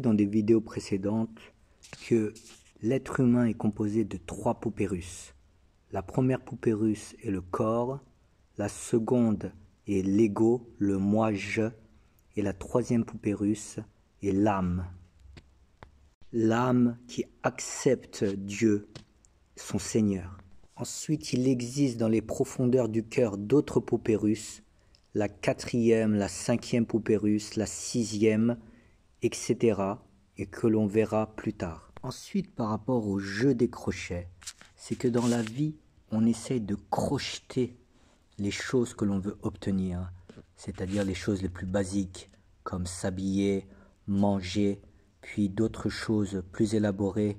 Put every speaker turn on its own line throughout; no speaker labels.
dans des vidéos précédentes que l'être humain est composé de 3 poupées russes. La première poupée russe est le corps, la seconde est l'ego, le moi-je, et la troisième poupée russe est l'âme. L'âme qui accepte Dieu, son Seigneur. Ensuite, il existe dans les profondeurs du cœur d'autres poupées russes, la 4e, la 5e poupée russe, la 6e, etc. et que l'on verra plus tard. Ensuite, par rapport au jeu des crochets, c'est que dans la vie, on essaye de crocheter les choses que l'on veut obtenir, c'est-à-dire les choses les plus basiques, comme s'habiller, manger, puis d'autres choses plus élaborées,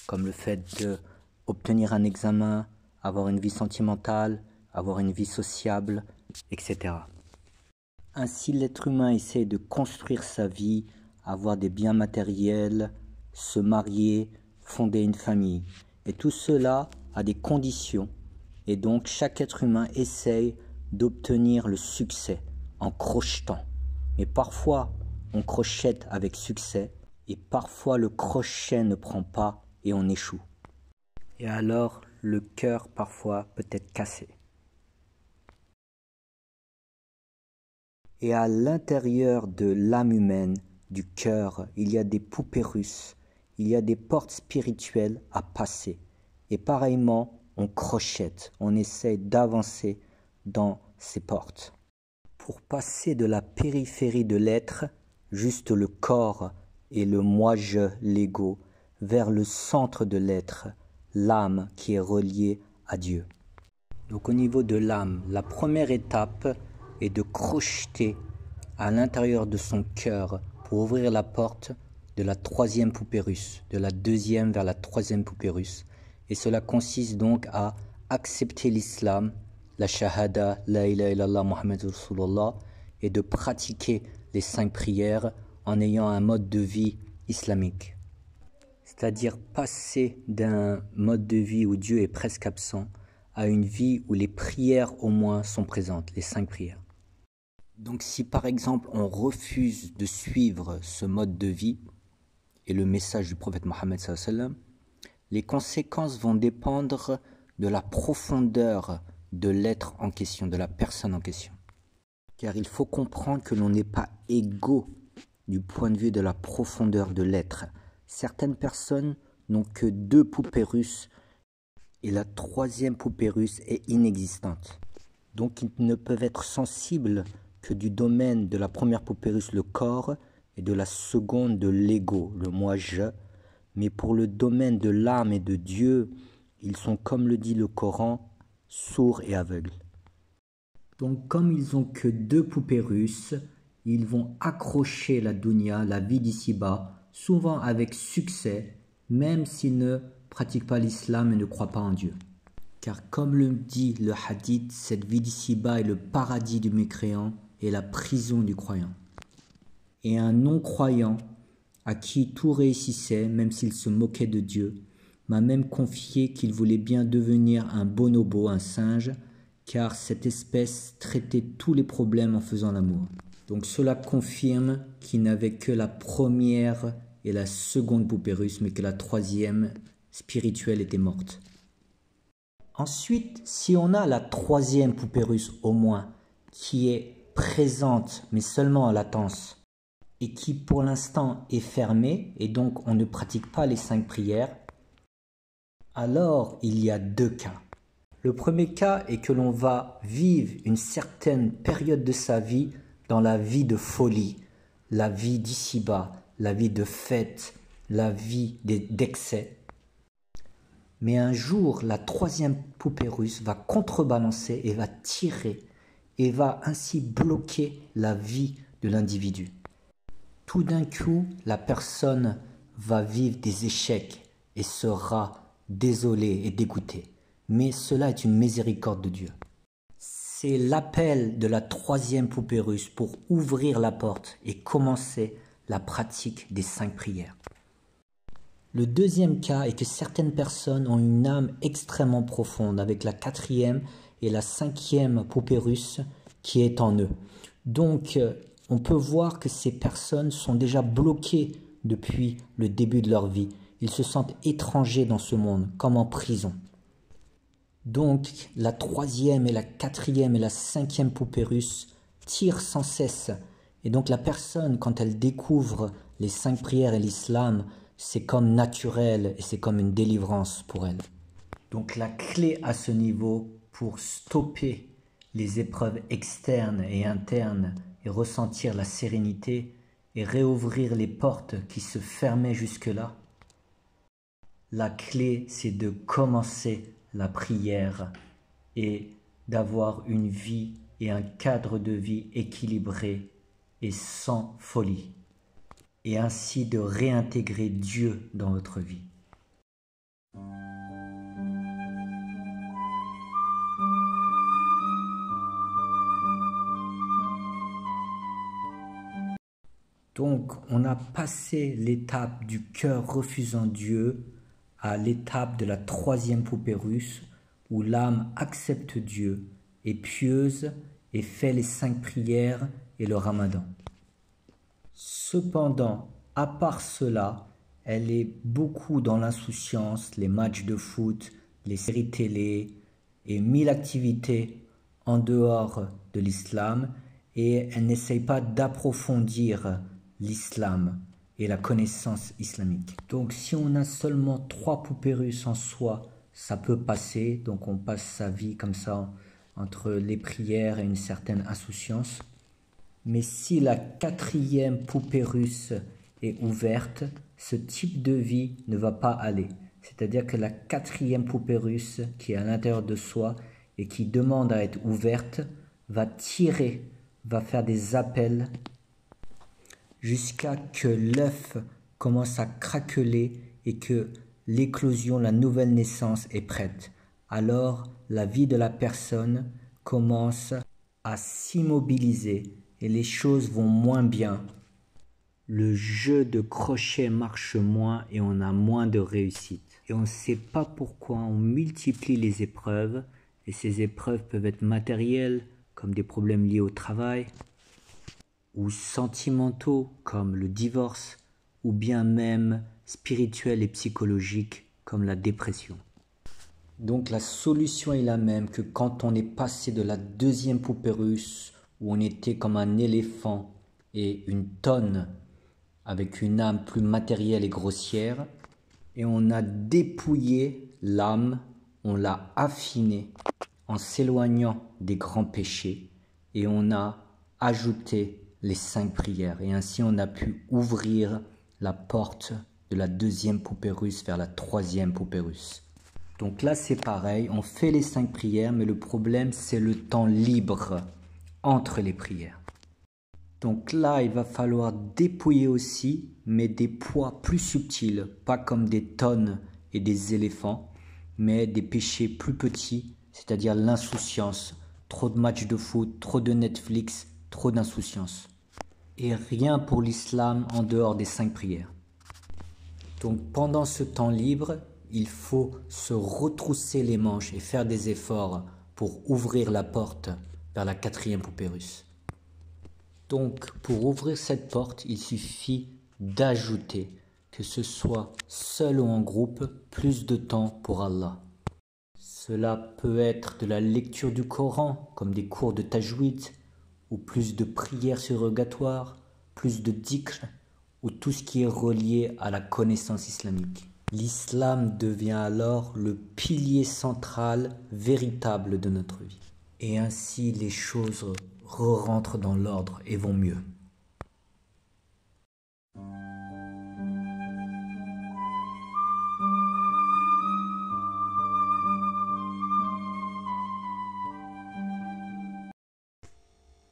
comme le fait d'obtenir un examen, avoir une vie sentimentale, avoir une vie sociable, etc. Ainsi, l'être humain essaie de construire sa vie, avoir des biens matériels, se marier, fonder une famille. Et tout cela a des conditions. Et donc, chaque être humain essaye d'obtenir le succès en crochetant. Mais parfois, on crochette avec succès et parfois le crochet ne prend pas et on échoue. Et alors, le cœur parfois peut être cassé. Et à l'intérieur de l'âme humaine, du cœur, il y a des poupées russes, il y a des portes spirituelles à passer. Et pareillement, on crochette, on essaie d'avancer dans ces portes. Pour passer de la périphérie de l'être, juste le corps et le moi-je, l'ego, vers le centre de l'être, l'âme qui est reliée à Dieu. Donc au niveau de l'âme, la première étape est de crocheter à l'intérieur de son cœur pour ouvrir la porte de la 3e poupée russe, de la 2e vers la 3e poupée russe. Et cela consiste donc à accepter l'islam, la shahada, la ilaha illallah, Muhammadur Rasulullah, et de pratiquer les 5 prières en ayant un mode de vie islamique. C'est-à-dire passer d'un mode de vie où Dieu est presque absent à une vie où les prières au moins sont présentes, les 5 prières. Donc si par exemple on refuse de suivre ce mode de vie et le message du prophète Mohammed sallallahu alayhi wa sallam, les conséquences vont dépendre de la profondeur de l'être en question, de la personne en question. Car il faut comprendre que l'on n'est pas égaux du point de vue de la profondeur de l'être. Certaines personnes n'ont que 2 poupées russes et la 3e poupée russe est inexistante. Donc ils ne peuvent être sensibles que du domaine de la première poupée russe, le corps, et de la seconde de l'ego, le moi-je. Mais pour le domaine de l'âme et de Dieu, ils sont, comme le dit le Coran, sourds et aveugles. Donc comme ils n'ont que 2 poupées russes, ils vont accrocher la dunya, la vie d'ici-bas, souvent avec succès, même s'ils ne pratiquent pas l'islam et ne croient pas en Dieu. Car comme le dit le hadith, cette vie d'ici-bas est le paradis du mécréant et la prison du croyant. Et un non-croyant à qui tout réussissait, même s'il se moquait de Dieu, m'a même confié qu'il voulait bien devenir un bonobo, un singe, car cette espèce traitait tous les problèmes en faisant l'amour. Donc cela confirme qu'il n'avait que la première et la seconde poupée russe, mais que la 3e spirituelle était morte. Ensuite, si on a la 3e poupée russe au moins, qui est présente, mais seulement en latence, et qui pour l'instant est fermée, et donc on ne pratique pas les 5 prières, alors il y a 2 cas. Le premier cas est que l'on va vivre une certaine période de sa vie dans la vie de folie, la vie d'ici-bas, la vie de fête, la vie d'excès. Mais un jour, la 3e poupée russe va contrebalancer et va tirer et va ainsi bloquer la vie de l'individu. Tout d'un coup, la personne va vivre des échecs et sera désolée et dégoûtée. Mais cela est une miséricorde de Dieu. C'est l'appel de la 3e poupée russe pour ouvrir la porte et commencer la pratique des 5 prières. Le deuxième cas est que certaines personnes ont une âme extrêmement profonde avec la 4e et la 5e poupée russe qui est en eux. Donc, on peut voir que ces personnes sont déjà bloquées depuis le début de leur vie. Ils se sentent étrangers dans ce monde, comme en prison. Donc, la troisième et la quatrième et la cinquième poupée russe tirent sans cesse. Et donc, la personne, quand elle découvre les 5 prières et l'islam, c'est comme naturel et c'est comme une délivrance pour elle. Donc, la clé à ce niveau pour stopper les épreuves externes et internes et ressentir la sérénité et réouvrir les portes qui se fermaient jusque-là, la clé, c'est de commencer la prière et d'avoir une vie et un cadre de vie équilibré et sans folie, et ainsi de réintégrer Dieu dans votre vie. Donc, on a passé l'étape du cœur refusant Dieu à l'étape de la troisième poupée russe, où l'âme accepte Dieu, est pieuse et fait les 5 prières et le ramadan. Cependant, à part cela, elle est beaucoup dans l'insouciance, les matchs de foot, les séries télé et 1000 activités en dehors de l'islam, et elle n'essaye pas d'approfondir l'islam et la connaissance islamique. Donc si on a seulement 3 poupées russes en soi, ça peut passer, donc on passe sa vie comme ça entre les prières et une certaine insouciance. Mais si la 4e poupée russe est ouverte, ce type de vie ne va pas aller. C'est-à-dire que la 4e poupée russe qui est à l'intérieur de soi et qui demande à être ouverte va tirer, va faire des appels jusqu'à que l'œuf commence à craqueler et que l'éclosion, la nouvelle naissance est prête. Alors la vie de la personne commence à s'immobiliser et les choses vont moins bien. Le jeu de crochet marche moins et on a moins de réussite. Et on ne sait pas pourquoi on multiplie les épreuves, et ces épreuves peuvent être matérielles, comme des problèmes liés au travail, ou sentimentaux comme le divorce, ou bien même spirituels et psychologiques comme la dépression. Donc la solution est la même que quand on est passé de la 2e poupée russe, où on était comme un éléphant et une tonne avec une âme plus matérielle et grossière, et on a dépouillé l'âme, on l'a affinée en s'éloignant des grands péchés, et on a ajouté les 5 prières, et ainsi on a pu ouvrir la porte de la 2e poupée russe vers la 3e poupée russe. Donc là c'est pareil, on fait les 5 prières, mais le problème c'est le temps libre entre les prières. Donc là il va falloir dépouiller aussi, mais des poids plus subtils, pas comme des tonnes et des éléphants, mais des péchés plus petits, c'est-à-dire l'insouciance, trop de matchs de foot, trop de Netflix, trop d'insouciance. Et rien pour l'islam en dehors des 5 prières. Donc pendant ce temps libre, il faut se retrousser les manches et faire des efforts pour ouvrir la porte vers la 4e poupée russe. Donc pour ouvrir cette porte, il suffit d'ajouter, que ce soit seul ou en groupe, plus de temps pour Allah. Cela peut être de la lecture du Coran, comme des cours de tajwid, ou plus de prières surrogatoires, plus de dhikr, ou tout ce qui est relié à la connaissance islamique. L'islam devient alors le pilier central véritable de notre vie. Et ainsi les choses rentrent dans l'ordre et vont mieux.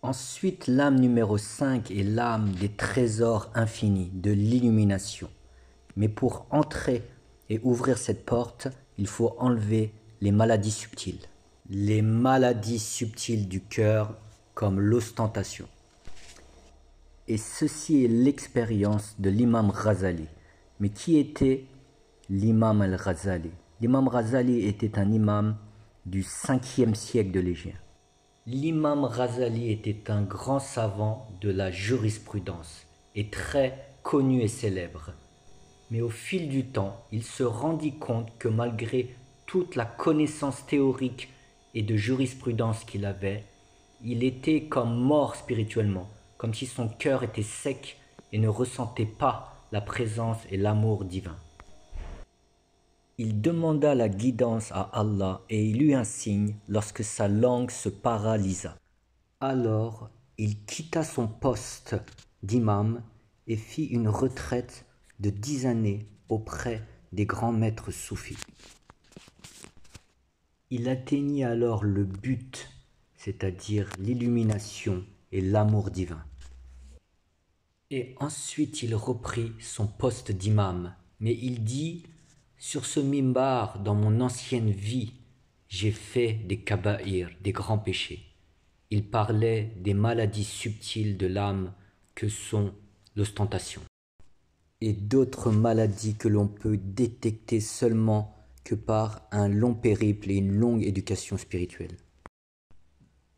Ensuite, l'âme numéro 5 est l'âme des trésors infinis, de l'illumination. Mais pour entrer et ouvrir cette porte, il faut enlever les maladies subtiles. Les maladies subtiles du cœur, comme l'ostentation. Et ceci est l'expérience de l'imam Ghazali. Mais qui était l'imam al-Ghazali? L'imam Ghazali était un imam du 5e siècle de l'Hégire. L'imam Ghazali était un grand savant de la jurisprudence et très connu et célèbre. Mais au fil du temps, il se rendit compte que malgré toute la connaissance théorique et de jurisprudence qu'il avait, il était comme mort spirituellement, comme si son cœur était sec et ne ressentait pas la présence et l'amour divin. Il demanda la guidance à Allah et il eut un signe lorsque sa langue se paralysa. Alors, il quitta son poste d'imam et fit une retraite de 10 années auprès des grands maîtres soufis. Il atteignit alors le but, c'est-à-dire l'illumination et l'amour divin. Et ensuite il reprit son poste d'imam, mais il dit « Sur ce mimbar, dans mon ancienne vie, j'ai fait des kaba'ir, des grands péchés. » Il parlait des maladies subtiles de l'âme que sont l'ostentation et d'autres maladies que l'on peut détecter seulement que par un long périple et une longue éducation spirituelle.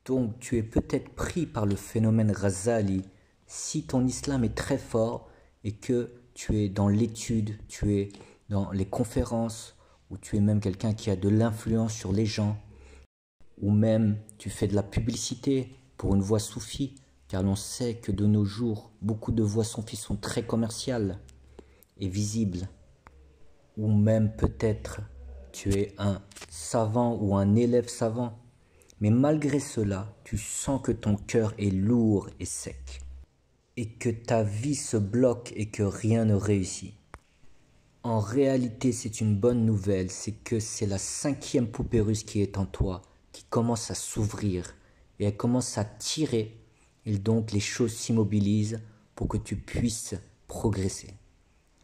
Donc tu es peut-être pris par le phénomène Ghazali si ton islam est très fort et que tu es dans l'étude, tu es dans les conférences, ou tu es même quelqu'un qui a de l'influence sur les gens, ou même tu fais de la publicité pour une voix soufie, car l'on sait que de nos jours, beaucoup de voix soufis sont très commerciales et visibles, ou même peut-être tu es un savant ou un élève savant, mais malgré cela, tu sens que ton cœur est lourd et sec, et que ta vie se bloque et que rien ne réussit. En réalité, c'est une bonne nouvelle, c'est que c'est la 5e poupée russe qui est en toi, qui commence à s'ouvrir, et elle commence à tirer, et donc les choses s'immobilisent pour que tu puisses progresser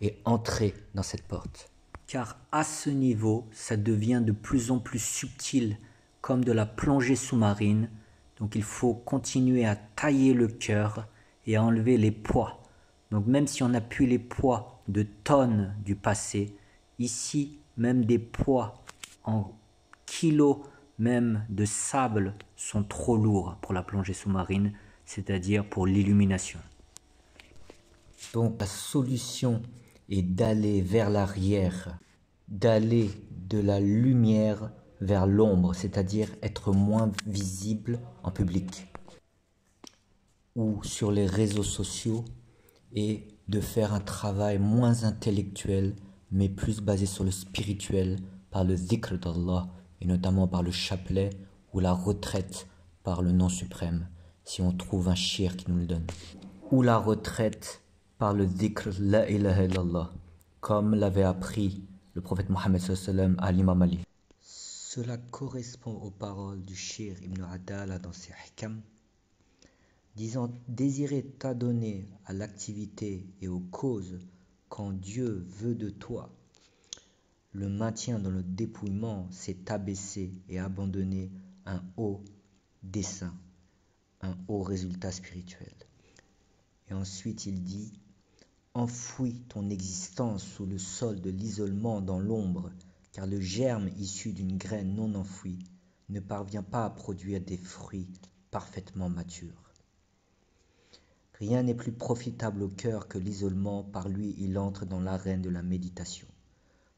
et entrer dans cette porte. Car à ce niveau, ça devient de plus en plus subtil, comme de la plongée sous-marine, donc il faut continuer à tailler le cœur et à enlever les poids. Donc même si on appuie les poids de tonnes du passé, ici même des poids en kilos même de sable sont trop lourds pour la plongée sous-marine, c'est-à-dire pour l'illumination. Donc la solution est d'aller vers l'arrière, d'aller de la lumière vers l'ombre, c'est-à-dire être moins visible en public ou sur les réseaux sociaux, et de faire un travail moins intellectuel mais plus basé sur le spirituel par le dhikr d'Allah et notamment par le chapelet ou la retraite par le nom suprême si on trouve un shir qui nous le donne, ou la retraite par le dhikr la ilaha illallah comme l'avait appris le prophète Mohammed sallallahu à l'imam Ali. Cela correspond aux paroles du shir Ibn Adala dans ses hikam, disant « Désirer t'adonner à l'activité et aux causes quand Dieu veut de toi. Le maintien dans le dépouillement, c'est t'abaisser et abandonner un haut dessein, un haut résultat spirituel. » Et ensuite il dit « Enfouis ton existence sous le sol de l'isolement dans l'ombre, car le germe issu d'une graine non enfouie ne parvient pas à produire des fruits parfaitement matures. Rien n'est plus profitable au cœur que l'isolement, par lui il entre dans l'arène de la méditation.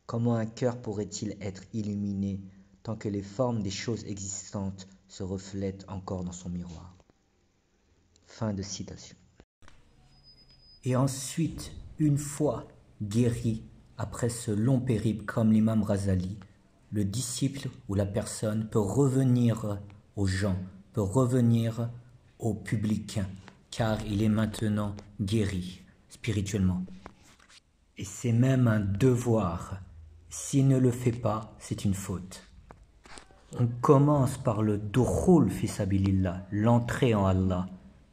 Comment un cœur pourrait-il être illuminé tant que les formes des choses existantes se reflètent encore dans son miroir ?» Fin de citation. Et ensuite, une fois guéri, après ce long périple comme l'imam Ghazali, le disciple ou la personne peut revenir aux gens, peut revenir au public, car il est maintenant guéri spirituellement. Et c'est même un devoir. S'il ne le fait pas, c'est une faute. On commence par le dukhul fi sabilillah, l'entrée en Allah,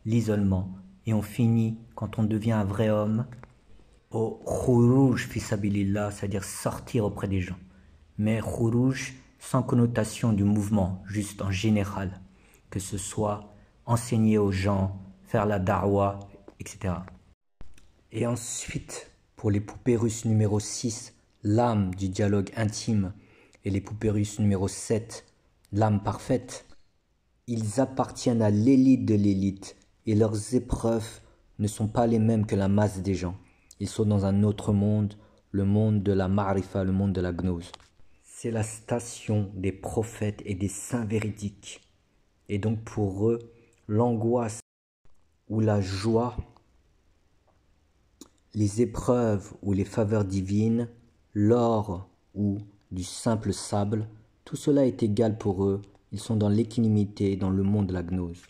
l'isolement, et on finit, quand on devient un vrai homme, au khuruj fi sabilillah, c'est-à-dire sortir auprès des gens. Mais khuruj sans connotation du mouvement, juste en général, que ce soit enseigner aux gens, faire la da'wa, etc. Et ensuite, pour les poupées russes numéro 6, l'âme du dialogue intime, et les poupées russes numéro 7, l'âme parfaite, ils appartiennent à l'élite de l'élite, et leurs épreuves ne sont pas les mêmes que la masse des gens. Ils sont dans un autre monde, le monde de la ma'rifa, le monde de la gnose. C'est la station des prophètes et des saints véridiques. Et donc pour eux, l'angoisse ou la joie, les épreuves ou les faveurs divines, l'or ou du simple sable, tout cela est égal pour eux. Ils sont dans l'équanimité, dans le monde de la gnose.